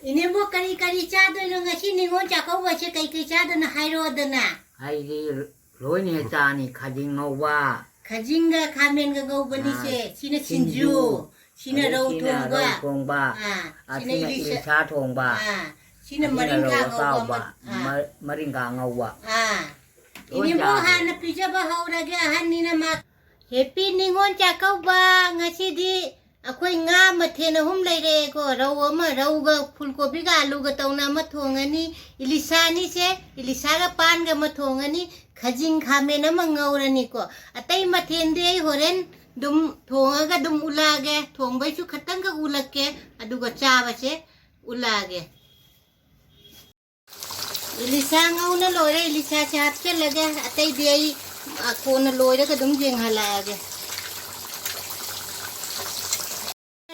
Ini mo kari-kari chado no ngasi ningon chakaw ba siya kay chado na hayro na. Di lối này cha ni khajing ngau ba. Kajinga kamen ga gau bani se sina sinju, sina rau thong ba. Sina ilisa thong ba. Sina maringka ngau ba. Maringka ngau ba. Ini mo hana pija ba haura ga hanina ma. Happy ningon chakaw ba ngasi di akoy nga mathena hum leire ko rau ga fulgobi ga alu ga tauna ma thongani ilisa ni se ilisa ga pan ga ma thongani khajing khame na mangaurani ko atai mathen de horen dum thonga ga dum ulage thong bai chu khatang ga ulake adu ga cha ba se ulage ilisa ngauna lore ilisa chat ke lage atai de ai ko na lore ga dum jeng halage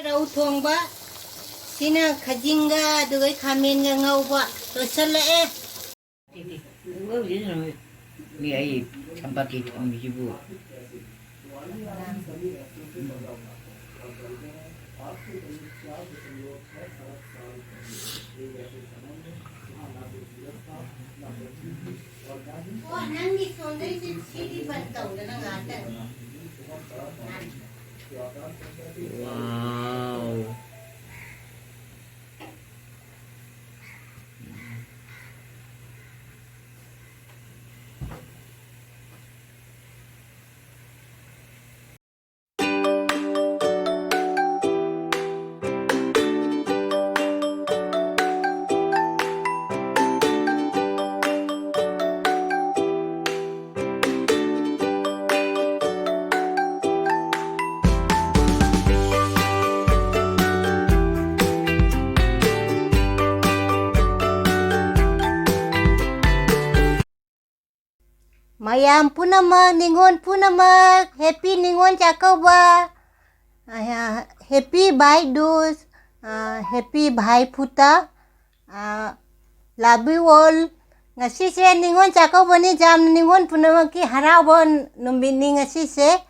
rau thong ba sina khajinga dugai khamen ga ngau ba to sala e Ni ai champati thong ji bu. Oh nangi sondai sidi bantau na ngata. Wow. Mayam punama ningon punama happy ningon chakaw ba happy bhai dus happy bhai puta love you all ngasi se ningon chakaw ba ni jam ningon punama ki harau bon numbini ngasi se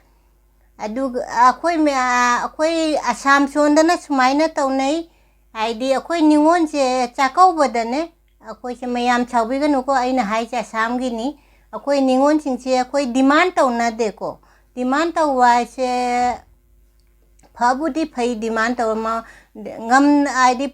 adu akoy asam sondana sumaina taunai aidi akoy ningon se chakaw ba dane akoy se mayam chawbi ga nuko aina hai se asam gi ni akoy ningon singse akoy demand tauna deko demand tawa se phabudi phai demand tawa ma ngam aidi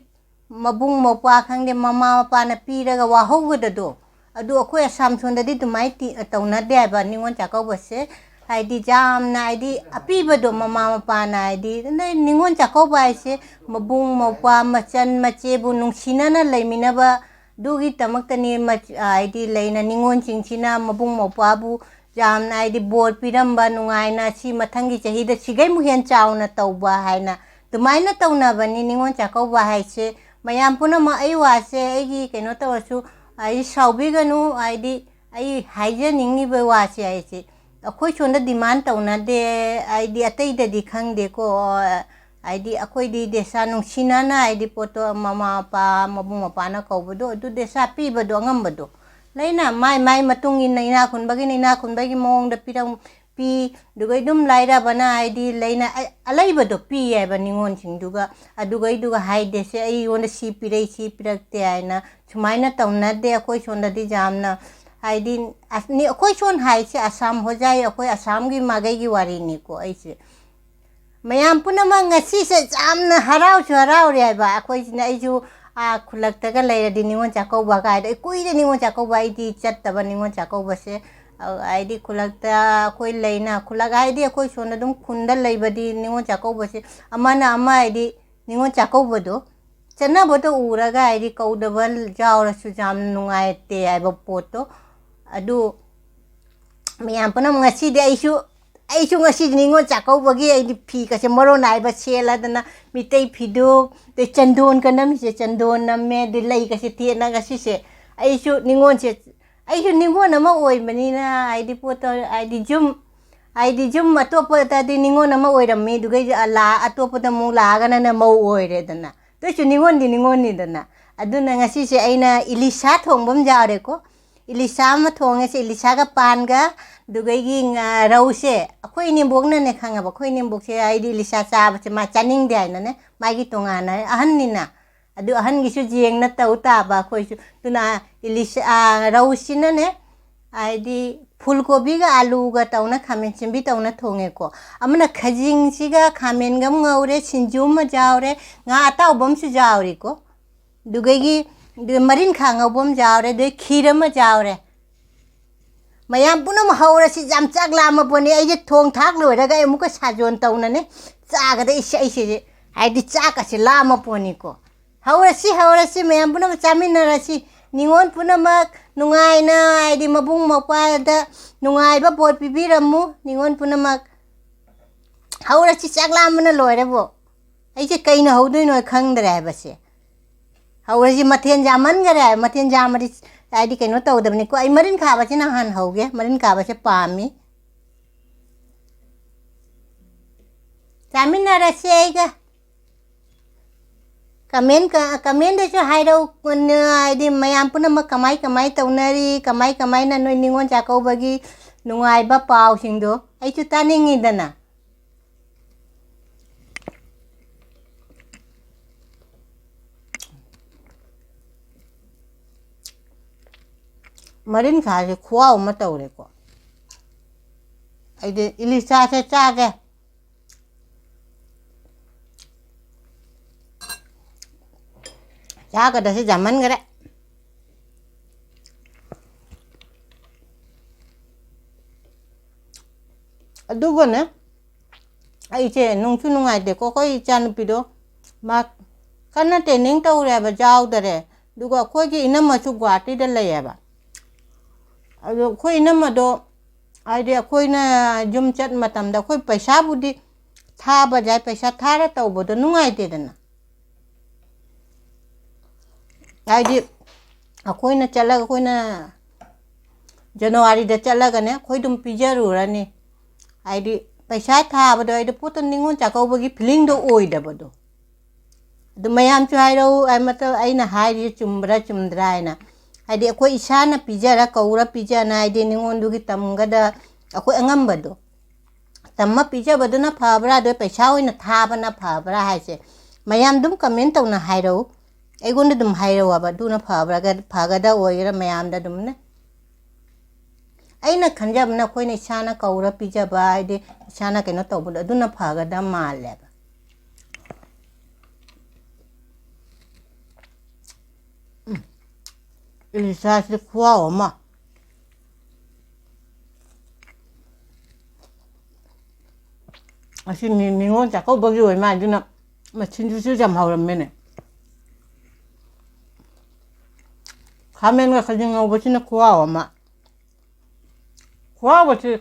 mabung mopwa khangde mama pa na piraga wa howda do adu akoy asam sonda di tumai ti tauna de ba ningon chakaw base aidi jam na aidi api bado mama pa na aidi ningon chakaw ba se mabung mopwa machan mache bu nungsina na leimina ba dugi tamaktani aidi leina ningon chingsina mabung mopwabu jamna aidi bor piramba nungaina si mathangi chahida sigai muhian chauna tauba haina tumaina tauna bani ningon chakaw ba haise mayam puna ma ai wase ai keno tawasu ai saubi ganu aidi ai haije ningi ba wase aise akhoi chonda demand tauna de aidi atai da dikhang de ko aidi akoy di desa nung sinana aidi poto mama pa mabung mapana kau bodo du desa pi bodo ngam bodo laina mai matungin na ina kun bagi mong da pirang pi dugay dum laira bana aidi laina alai bodo pi ay baningon sing duga duga hai desa ai wona si pirakte ay na sumaina tauna de akoy sonda di jamna aidi ni akoy son hai se asam ho jai akoy asam gi magai gi wari ni ko aise mayam punama ngasi se jamna harau re ba akhoi sina aiju khulak ta ga leira di ningon chakaw ba ga ai koi de ningon chakaw ba idi chat ta ba ningon chakaw ba se ai di khulak ta koi leina khulak ai di koi sona dum khunda leiba di ningon chakaw ba se amana ama ai di ningon chakaw ba do chana bo to ura ga ai di kau double jaw ra su jam nungai te ai ba poto adu mayam punama ngasi de aishu ngasi ningon chakaw bagi ai phi ka se maro nai ba sela dana mitei phidu te chandon ka nam se chandon nam me de lai ka se tie na ngasi se aishu ningon ama oi mani na ai di poto ai di jum atop ta di ningon ama oi ram me du gai ala atop ta mu la ga na mau oi re dana to chu ningon ni dana aduna ngasi se aina ilisa thong bam ja re ko ilisa ma thong se ilisa ga pan ga dugai rause akhoi ni bokna ne khanga ba khoi ni bok se ai di lisa cha ba ma chaning de ai na ne mai gi tonga na ahan ni na ꯑꯗꯨ ꯑꯍꯟꯒꯤꯁꯨ ꯌꯦꯡꯅ ꯇꯧ ꯇꯥꯕ ꯑꯩꯈꯣꯏꯁꯨ ꯑꯗꯨꯅ ꯔꯧꯁꯤꯅꯅꯦ ꯍꯥꯏꯗꯤ ꯐꯨꯜꯀꯣꯕꯤꯒ ꯑꯂꯨꯒ ꯇꯧꯅ ꯈꯥꯃꯦꯟ ꯁꯤꯟꯕꯤ ꯇꯧꯅ ꯊꯣꯡꯉꯦꯀꯣ ꯑꯃꯅ ꯈꯖꯤꯡꯁꯤꯒ ꯈꯥꯃꯦꯟꯒ ꯑꯃ ꯉꯧꯔꯦ ꯁꯤꯡꯖꯨ ꯑꯃ ꯌꯥꯎꯔꯦ ꯉꯥ ꯑꯇꯥꯎꯕ ꯑꯃꯁꯨ ꯌꯥꯎꯔꯤꯀꯣ ꯑꯗꯨꯒꯒꯤ ꯃꯔꯤꯟꯈꯥ ꯉꯧꯕ ꯑꯃ ꯌꯥꯎꯔꯦ ꯑꯗꯩ ꯈꯤꯔ ꯑꯃ ꯌꯥꯎꯔꯦ ꯃꯌꯥꯝ ꯄꯨꯝꯅꯃꯛ ꯍꯧꯔꯁꯤ ꯌꯥꯝ ꯆꯥꯛ ꯂꯥꯝꯃꯕꯅꯤ ꯑꯩꯁꯦ ꯊꯣꯡ ꯊꯥꯛ ꯂꯣꯏꯔꯒ ꯑꯩ ꯑꯃꯨꯛꯀ ꯁꯥꯖꯣꯟ ꯇꯧꯅꯅꯦ ꯆꯥꯒꯗ ꯑꯩꯁꯦ ꯍꯥꯏꯗꯤ ꯆꯥꯛꯀꯁꯦ ꯂꯥꯝꯃꯄꯣꯅꯤꯀꯣ ꯍꯧꯔꯁꯤ ꯃꯌꯥꯝ ꯄꯨꯝꯅꯃꯛ ꯆꯥꯃꯤꯟꯅꯔꯁꯤ ꯅꯤꯉꯣꯜ ꯄꯨꯝꯅꯃꯛ ꯅꯨꯡꯉꯥꯏꯅ ꯍꯥꯏꯗꯤ ꯃꯕꯨꯡ ꯃꯧꯄ꯭ꯋꯥꯗ ꯅꯨꯡꯉꯥꯏꯕ ꯄꯣꯠ ꯄꯤꯕꯤꯔꯝꯃꯨ ꯅꯤꯉꯣꯜ ꯄꯨꯝꯅꯃꯛ ꯍꯧꯔꯁꯤ ꯆꯥꯛ ꯂꯥꯝꯕꯅ ꯂꯣꯏꯔꯕꯣ ꯑꯩꯁꯦ ꯀꯩꯅ ꯍꯧꯗꯣꯏꯅꯣ ꯈꯪꯗ꯭ꯔꯦ ꯍꯥꯏꯕꯁꯦ ꯍꯧꯔꯁꯤ ꯃꯊꯦꯜ ꯌꯥꯝꯃꯟꯈꯔꯦ ꯍꯥꯏꯕ ꯃꯊꯦꯜ ꯌꯥꯝꯃꯗꯤ ꯍꯥꯏꯗꯤ ꯀꯩꯅꯣ ꯇꯧꯗꯕꯅꯤꯀꯣ ꯑꯩ ꯃꯔꯤꯟ ꯈꯥꯕꯁꯤꯅ ꯍꯥꯟꯅ ꯍꯧꯒꯦ ꯃꯔꯤꯟ ꯈꯥꯕꯁꯦ ꯄꯥꯝꯃꯤ ꯆꯥꯃꯤꯟꯅꯔꯁꯤ ꯑꯩꯒ ꯀꯃꯦꯟꯗꯁꯨ ꯍꯥꯏꯔꯛꯎ ꯍꯥꯏꯗꯤ ꯃꯌꯥꯝ ꯄꯨꯝꯅꯃꯛ ꯀꯃꯥꯏ ꯇꯧꯅꯔꯤ ꯀꯃꯥꯏꯅ ꯅꯣꯏ ꯅꯤꯉꯣꯜ ꯆꯥꯛꯀꯧꯕꯒꯤ ꯅꯨꯡꯉꯥꯏꯕ ꯄꯥꯎꯁꯤꯡꯗꯣ ꯑꯩꯁꯨ ꯇꯥꯅꯤꯡꯉꯤꯗꯅ ꯃꯔꯤꯟ ꯈꯥꯁꯦ ꯈꯨꯍꯥꯎ ꯑꯃ ꯇꯧꯔꯦꯀꯣ ꯑꯩꯗꯤ ꯏꯂꯤꯁꯥꯁꯦ ꯆꯥꯒꯦ ꯆꯥꯒꯗꯁꯦ ꯌꯥꯝꯃꯟꯈꯔꯦ ꯑꯗꯨꯒꯅꯦ ꯑꯩꯁꯦ ꯅꯨꯡꯁꯨ ꯅꯨꯡꯉꯥꯏꯇꯦꯀꯣ ꯑꯩꯈꯣꯏ ꯏꯆꯥꯅꯨꯄꯤꯗꯣ ꯃꯥ ꯀꯟꯅ ꯇ꯭ꯔꯦꯅꯤꯡ ꯇꯧꯔꯦꯕ ꯌꯥꯎꯗꯔꯦ ꯑꯗꯨꯒ ꯑꯩꯈꯣꯏꯒꯤ ꯏꯅꯝꯃꯁꯨ ꯒꯨꯍꯥꯇꯤꯗ ꯂꯩꯌꯦꯕ ꯑꯗꯣ ꯑꯩꯈꯣꯏ ꯏꯅꯝꯃꯗꯣ ꯍꯥꯏꯗꯤ ꯑꯩꯈꯣꯏꯅ ꯌꯨꯝ ꯆꯠ ꯃꯇꯝꯗ ꯑꯩꯈꯣꯏ ꯄꯩꯁꯥꯕꯨꯗꯤ ꯊꯥꯕ ꯌꯥꯏ ꯄꯩꯁꯥ ꯊꯥꯔ ꯇꯧꯕꯗꯣ ꯅꯨꯡꯉꯥꯏꯇꯦꯗꯅ ꯍꯥꯏꯗꯤ ꯑꯩꯈꯣꯏꯅ ꯆꯠꯂꯒ ꯑꯩꯈꯣꯏꯅ ꯖꯅꯋꯥꯔꯤꯗ ꯆꯠꯂꯒꯅꯦ ꯑꯩꯈꯣꯏ ꯑꯗꯨꯝ ꯄꯤꯖꯔꯨꯔꯅꯤ ꯍꯥꯏꯗꯤ ꯄꯩꯁꯥ ꯊꯥꯕꯗꯣ ꯍꯥꯏꯗꯤ ꯄꯣꯠꯇꯣ ꯅꯤꯉꯣꯜ ꯆꯥꯛꯀꯧꯕꯒꯤ ꯐꯤꯂꯤꯡꯗꯣ ꯑꯣꯏꯗꯕꯗꯣ ꯑꯗꯨ ꯃꯌꯥꯝꯁꯨ ꯍꯥꯏꯔꯛꯎ ꯑꯩꯅ ꯍꯥꯏꯔꯤꯁꯦ ꯆꯨꯝꯕ꯭ꯔꯥ ꯆꯨꯝꯗ꯭ꯔꯥ ꯍꯥꯏꯅ ꯍꯥꯏꯗꯤ ꯑꯩꯈꯣꯏ ꯏꯁꯥꯅ ꯄꯤꯖꯔ ꯀꯧꯔ ꯄꯤꯖꯅ ꯍꯥꯏꯗꯤ ꯅꯤꯉꯣꯜꯗꯨꯒꯤ ꯇꯝꯒꯗ ꯑꯩꯈꯣꯏ ꯑꯉꯝꯕꯗꯣ ꯇꯝꯃ ꯄꯤꯖꯕꯗꯨꯅ ꯐꯕ꯭ꯔꯥ ꯑꯗꯨ ꯄꯩꯁꯥ ꯑꯣꯏꯅ ꯊꯥꯕꯅ ꯐꯕ꯭ꯔꯥ ꯍꯥꯏꯁꯦ ꯃꯌꯥꯝ ꯑꯗꯨꯝ ꯀꯃꯦꯟ ꯇꯧꯅ ꯍꯥꯏꯔꯛꯎ ꯑꯩꯉꯣꯟꯗ ꯑꯗꯨꯝ ꯍꯥꯏꯔꯛꯑꯣꯕ ꯑꯗꯨꯅ ꯐꯒꯗ ꯑꯣꯏꯒꯦꯔꯥ ꯃꯌꯥꯝꯗ ꯑꯗꯨꯝꯅꯦ ꯑꯩꯅ ꯈꯟꯖꯕꯅ ꯑꯩꯈꯣꯏꯅ ꯏꯁꯥꯅ ꯀꯧꯔ ꯄꯤꯖꯕ ꯍꯥꯏꯗꯤ ꯏꯁꯥꯅ ꯀꯩꯅꯣ ꯇꯧꯕꯗꯣ ꯑꯗꯨꯅ ꯐꯒꯗ ꯃꯥꯜꯂꯦꯕ ꯏꯂꯤꯁꯥꯁꯤ ꯈꯨꯍꯥꯎ ꯑꯃ ꯑꯁꯤ ꯅꯤꯉꯣꯜ ꯆꯥꯛꯀꯧꯕꯒꯤ ꯑꯣꯏ ꯃꯥꯜꯂꯦ ꯑꯗꯨꯅ ꯃꯆꯤꯟꯁꯤꯁꯨ ꯌꯥꯝ ꯍꯥꯎꯔꯝꯃꯦꯅꯦ ꯈꯥꯃꯦꯟꯒ ꯈꯖꯤꯡ ꯉꯧꯕꯁꯤꯅ ꯈꯨꯍꯥꯎ ꯑꯃ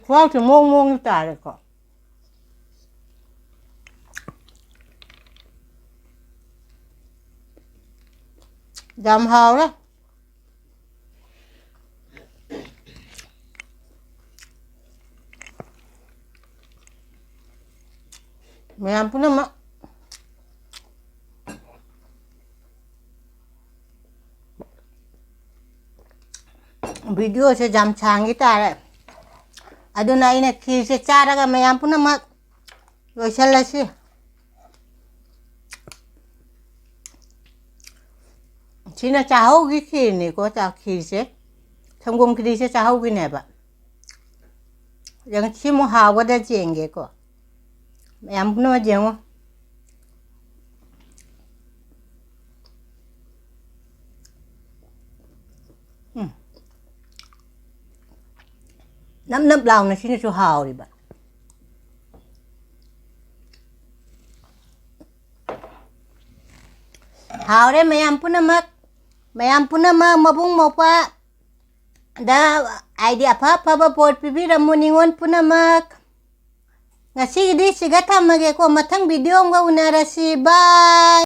ꯈꯨꯍꯥꯎꯁꯦ ꯃꯑꯣꯡ ꯇꯥꯔꯦꯀꯣ ꯌꯥꯝ ꯍꯥꯎꯔꯦ ꯃꯌꯥꯝ ꯄꯨꯝꯅꯃꯛ ꯚꯤꯗꯤꯑꯣꯁꯦ ꯌꯥꯝ ꯁꯥꯡꯈꯤ ꯇꯥꯔꯦ ꯑꯗꯨꯅ ꯑꯩꯅ ꯈꯤꯔꯁꯦ ꯆꯥꯔꯒ ꯃꯌꯥꯝ ꯄꯨꯝꯅꯃꯛ ꯂꯣꯏꯁꯤꯜꯂꯁꯤ ꯁꯤꯅ ꯆꯥꯛꯍꯧꯒꯤ ꯈꯤꯔꯅꯤꯀꯣ ꯈꯤꯔꯁꯦ ꯁꯪꯒꯣꯝ ꯈꯤꯔꯤꯁꯦ ꯆꯥꯛꯍꯧꯒꯤꯅꯦꯕ ꯁꯤꯃꯨꯛ ꯍꯥꯎꯒꯗ꯭ꯔ ꯌꯦꯡꯒꯦꯀꯣ ꯃꯌꯥꯝ ꯄꯨꯝꯅꯃꯛ ꯌꯦꯡꯉꯣ ꯅꯞ ꯂꯥꯎꯅ ꯁꯤꯅꯁꯨ ꯍꯥꯎꯔꯤꯕ ꯍꯥꯎꯔꯦ ꯃꯌꯥꯝ ꯄꯨꯝꯅꯃꯛ ꯃꯕꯨꯡ ꯃꯧꯄ꯭ꯋꯥꯗ ꯍꯥꯏꯗꯤ ꯑꯐꯕ ꯄꯣꯠ ꯄꯤꯕꯤꯔꯝꯃꯨ ꯅꯤꯉꯣꯜ ꯄꯨꯝꯅꯃꯛ ꯉꯁꯤꯒꯤꯗꯤ ꯁꯤꯒ ꯊꯝꯃꯒꯦꯀꯣ ꯃꯊꯪ ꯚꯤꯗꯤꯑꯣ ꯑꯃꯒ ꯎꯅꯔꯁꯤ ꯕꯥꯏ